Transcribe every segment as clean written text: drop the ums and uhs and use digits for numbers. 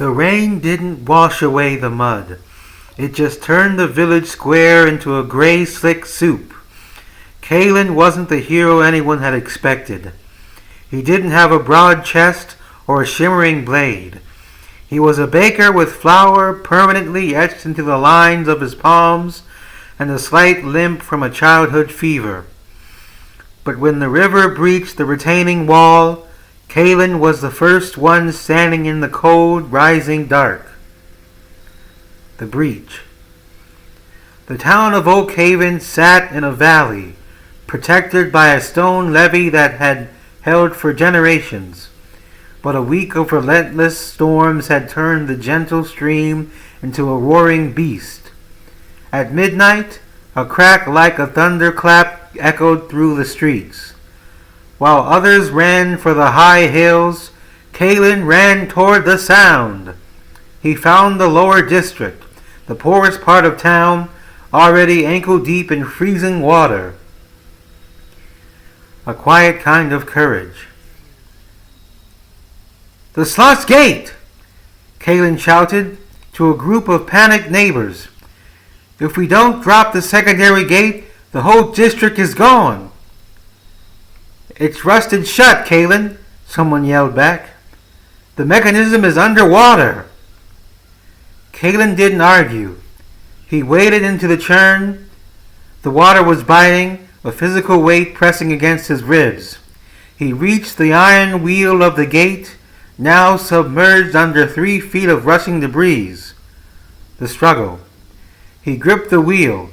The rain didn't wash away the mud. It just turned the village square into a gray, slick soup. Kaelen wasn't the hero anyone had expected. He didn't have a broad chest or a shimmering blade. He was a baker with flour permanently etched into the lines of his palms and a slight limp from a childhood fever. But when the river breached the retaining wall, Kaelen was the first one standing in the cold, rising dark. The breach. The town of Oakhaven sat in a valley, protected by a stone levee that had held for generations. But a week of relentless storms had turned the gentle stream into a roaring beast. At midnight, a crack like a thunderclap echoed through the streets. While others ran for the high hills, Kaelen ran toward the sound. He found the lower district, the poorest part of town, already ankle-deep in freezing water. A quiet kind of courage. "The sluice gate!" Kaelen shouted to a group of panicked neighbors. "If we don't drop the secondary gate, the whole district is gone." "It's rusted shut, Kaelen," someone yelled back. "The mechanism is underwater." Kaelen didn't argue. He waded into the churn. The water was biting, a physical weight pressing against his ribs. He reached the iron wheel of the gate, now submerged under 3 feet of rushing debris. The struggle. He gripped the wheel.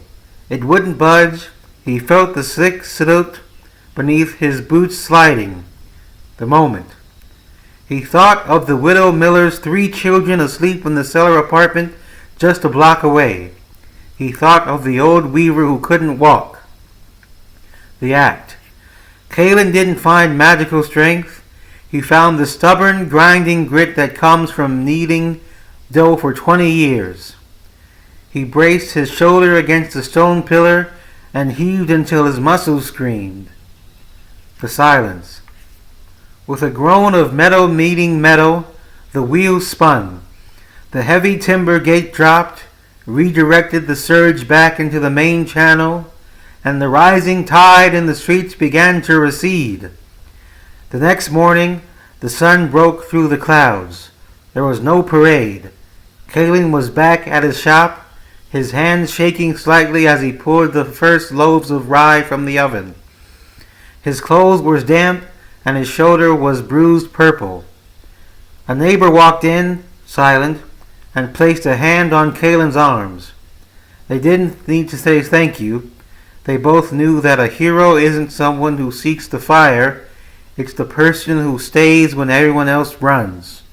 It wouldn't budge. He felt the slick silt beneath his boots sliding. The moment. He thought of the widow Miller's 3 children asleep in the cellar apartment just a block away. He thought of the old weaver who couldn't walk. The act. Kaelen didn't find magical strength. He found the stubborn, grinding grit that comes from kneading dough for 20 years. He braced his shoulder against a stone pillar and heaved until his muscles screamed. The silence. With a groan of metal meeting metal, the wheel spun. The heavy timber gate dropped, redirected the surge back into the main channel, and the rising tide in the streets began to recede. The next morning, the sun broke through the clouds. There was no parade. Kaelen was back at his shop, his hands shaking slightly as he poured the first loaves of rye from the oven. His clothes were damp, and his shoulder was bruised purple. A neighbor walked in, silent, and placed a hand on Kaelen's arms. They didn't need to say thank you. They both knew that a hero isn't someone who seeks the fire. It's the person who stays when everyone else runs.